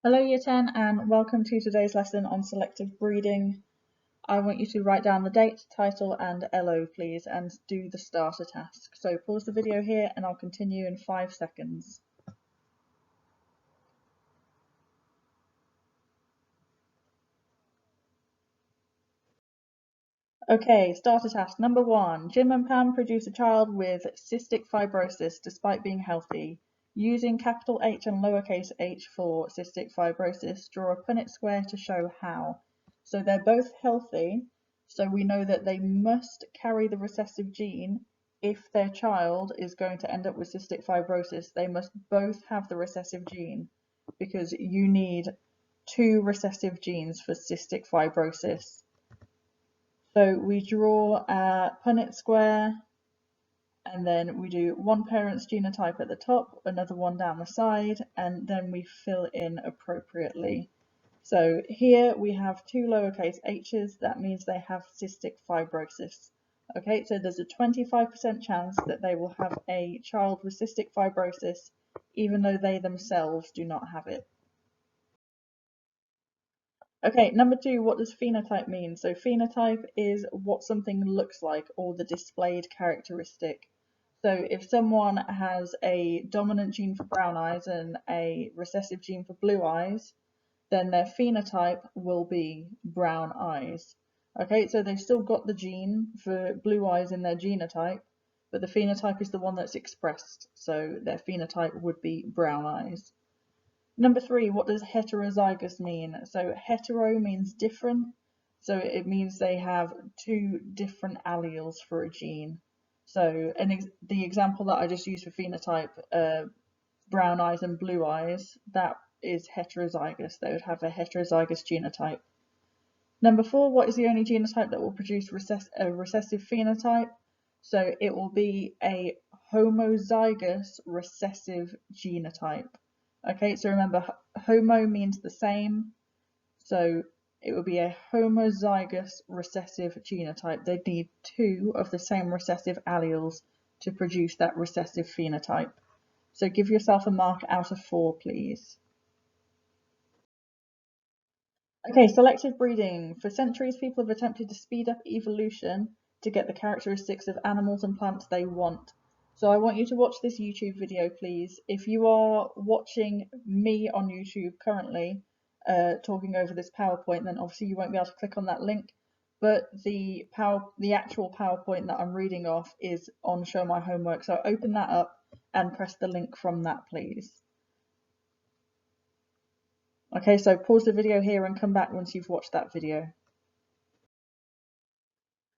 Hello Year 10 and welcome to today's lesson on selective breeding. I want you to write down the date, title and LO please and do the starter task. So pause the video here and I'll continue in 5 seconds. Okay, starter task number 1. Jim and Pam produce a child with cystic fibrosis despite being healthy. Using capital H and lowercase h for cystic fibrosis, draw a Punnett square to show how. So they're both healthy, so we know that they must carry the recessive gene. If their child is going to end up with cystic fibrosis, they must both have the recessive gene because you need 2 recessive genes for cystic fibrosis. So we draw a Punnett square and then we do one parent's genotype at the top, another one down the side, and then we fill in appropriately. So here we have 2 lowercase h's, that means they have cystic fibrosis. Okay, so there's a 25% chance that they will have a child with cystic fibrosis, even though they themselves do not have it. Okay, number 2, what does phenotype mean? So phenotype is what something looks like or the displayed characteristic. So if someone has a dominant gene for brown eyes and a recessive gene for blue eyes, then their phenotype will be brown eyes. Okay, so they've still got the gene for blue eyes in their genotype, but the phenotype is the one that's expressed, so their phenotype would be brown eyes. Number 3, what does heterozygous mean? So hetero means different, so it means they have 2 different alleles for a gene. So the example that I just used for phenotype, brown eyes and blue eyes, that is heterozygous. They would have a heterozygous genotype. Number 4, what is the only genotype that will produce a recessive phenotype? So it will be a homozygous recessive genotype. Okay, so remember, homo means the same, so it would be a homozygous recessive genotype. They'd need 2 of the same recessive alleles to produce that recessive phenotype. So give yourself a mark out of 4, please. Okay, selective breeding. For centuries, people have attempted to speed up evolution to get the characteristics of animals and plants they want. So I want you to watch this YouTube video, please. If you are watching me on YouTube currently, talking over this PowerPoint, then obviously you won't be able to click on that link. But the actual PowerPoint that I'm reading off is on Show My Homework. So open that up and press the link from that, please. Okay, so pause the video here and come back once you've watched that video.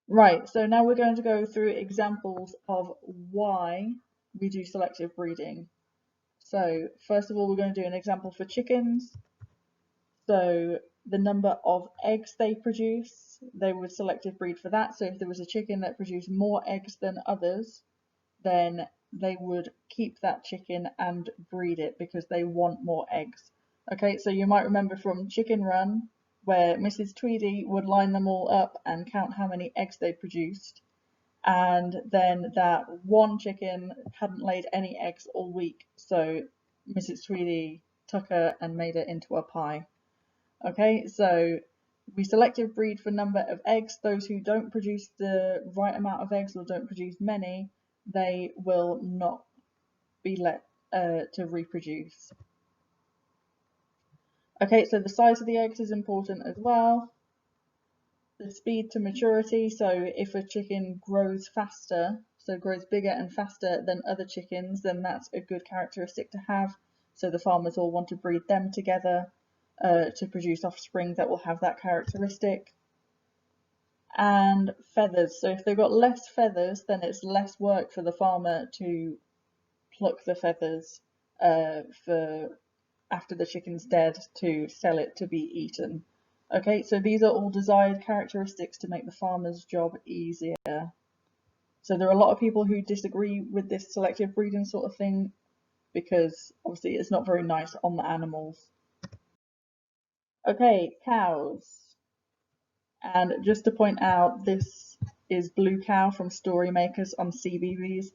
Right, so now we're going to go through examples of why we do selective breeding. So first of all, we're going to do an example for chickens. So the number of eggs they produce, they would selective breed for that. So if there was a chicken that produced more eggs than others, then they would keep that chicken and breed it because they want more eggs. Okay, so you might remember from Chicken Run, where Mrs. Tweedy would line them all up and count how many eggs they produced. And then that one chicken hadn't laid any eggs all week, so Mrs. Tweedy took her and made it into a pie. Okay, so we selective breed for number of eggs. Those who don't produce the right amount of eggs or don't produce many, they will not be let to reproduce. Okay, so the size of the eggs is important as well. The speed to maturity, so if a chicken grows faster, so grows bigger and faster than other chickens, then that's a good characteristic to have. So the farmers all want to breed them together to produce offspring that will have that characteristic. And feathers, so if they've got less feathers, then it's less work for the farmer to pluck the feathers for after the chicken's dead to sell it to be eaten. Okay, so these are all desired characteristics to make the farmer's job easier. So there are a lot of people who disagree with this selective breeding sort of thing because obviously it's not very nice on the animals. Okay, cows. And just to point out, this is Blue Cow from Story Makers on CBeebies.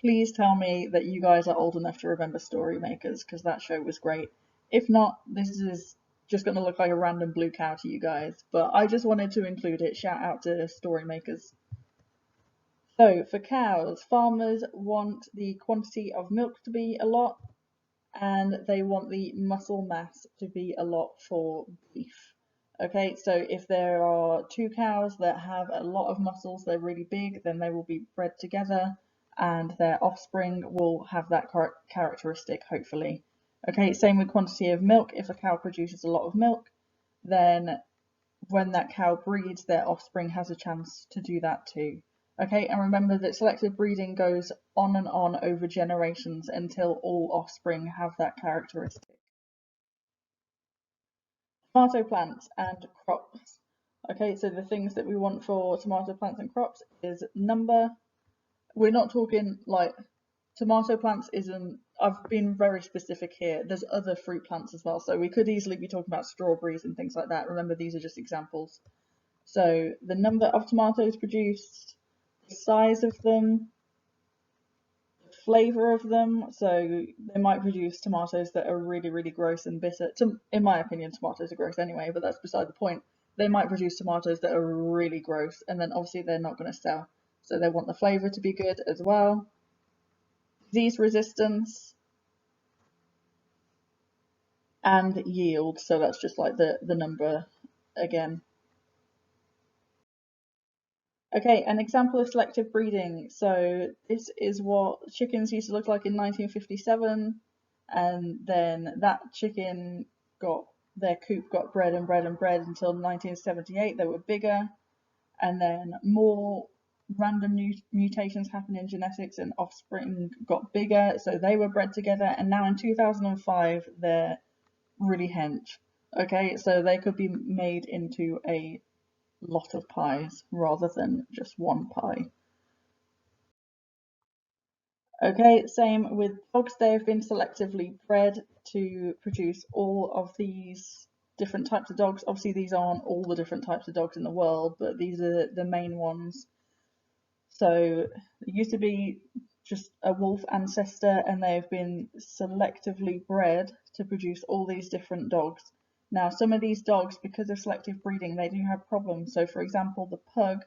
Please tell me that you guys are old enough to remember Story Makers because that show was great. If not, this is just going to look like a random blue cow to you guys, but I just wanted to include it. Shout out to story makers. So for cows, farmers want the quantity of milk to be a lot, and they want the muscle mass to be a lot for beef. Okay, so if there are two cows that have a lot of muscles, they're really big, then they will be bred together and their offspring will have that characteristic, hopefully. Okay, same with quantity of milk. If a cow produces a lot of milk, then when that cow breeds, their offspring has a chance to do that too. Okay, and remember that selective breeding goes on and on over generations until all offspring have that characteristic. Tomato plants and crops. Okay, so the things that we want for tomato plants and crops is number. We're not talking like tomato plants isn't, I've been very specific here. There's other fruit plants as well, so we could easily be talking about strawberries and things like that. Remember, these are just examples. So the number of tomatoes produced, the size of them, the flavour of them. So they might produce tomatoes that are really, really gross and bitter. In my opinion, tomatoes are gross anyway, but that's beside the point. They might produce tomatoes that are really gross, and then obviously they're not going to sell. So they want the flavour to be good as well. Disease resistance and yield. So that's just like the number again. Okay, an example of selective breeding. So this is what chickens used to look like in 1957, and then that chicken got their coop got bred and bred and bred until 1978. They were bigger, and then more random mutations happened in genetics, and offspring got bigger, so they were bred together. And now in 2005, they're really hench. Okay, so they could be made into a lot of pies rather than just one pie. Okay, same with dogs. They have been selectively bred to produce all of these different types of dogs. Obviously, these aren't all the different types of dogs in the world, but these are the main ones. So it used to be just a wolf ancestor, and they've been selectively bred to produce all these different dogs. Now, some of these dogs, because of selective breeding, they do have problems. So, for example, the pug,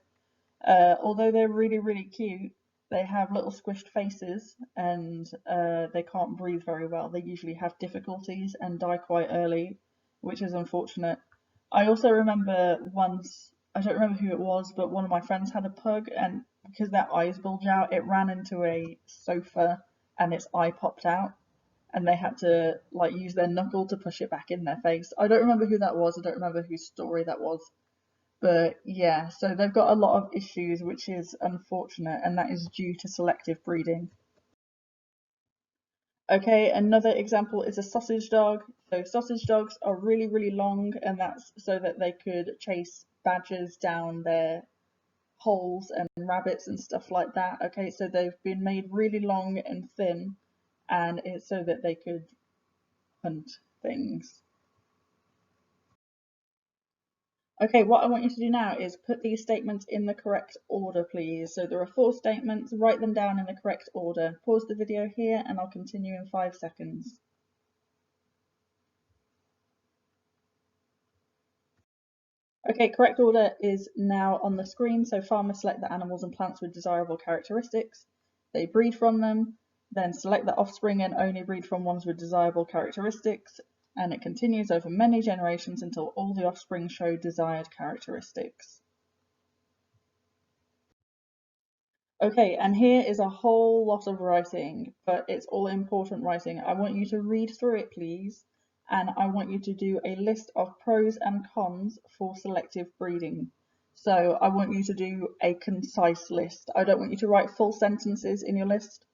although they're really, really cute, they have little squished faces and they can't breathe very well. They usually have difficulties and die quite early, which is unfortunate. I also remember once, I don't remember who it was, but one of my friends had a pug, and because their eyes bulge out, it ran into a sofa and its eye popped out, and they had to like use their knuckle to push it back in their face. I don't remember who that was. I don't remember whose story that was. But yeah, so they've got a lot of issues, which is unfortunate, and that is due to selective breeding. Okay, another example is a sausage dog. So sausage dogs are really, really long, and that's so that they could chase badgers down their holes and rabbits and stuff like that. Okay, so they've been made really long and thin, and it's so that they could hunt things. Okay, what I want you to do now is put these statements in the correct order, please. So there are 4 statements, write them down in the correct order. Pause the video here and I'll continue in 5 seconds. Okay, correct order is now on the screen. So farmers select the animals and plants with desirable characteristics. They breed from them, then select the offspring and only breed from ones with desirable characteristics. And it continues over many generations until all the offspring show desired characteristics. Okay, and here is a whole lot of writing, but it's all important writing. I want you to read through it, please, and I want you to do a list of pros and cons for selective breeding. So I want you to do a concise list. I don't want you to write full sentences in your list.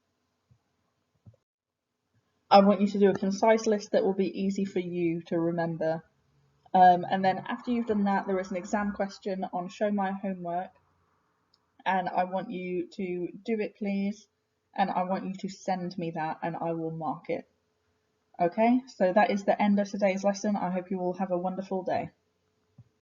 I want you to do a concise list that will be easy for you to remember. And then after you've done that, there is an exam question on Show My Homework, and I want you to do it, please, and I want you to send me that and I will mark it. Okay, so that is the end of today's lesson. I hope you all have a wonderful day.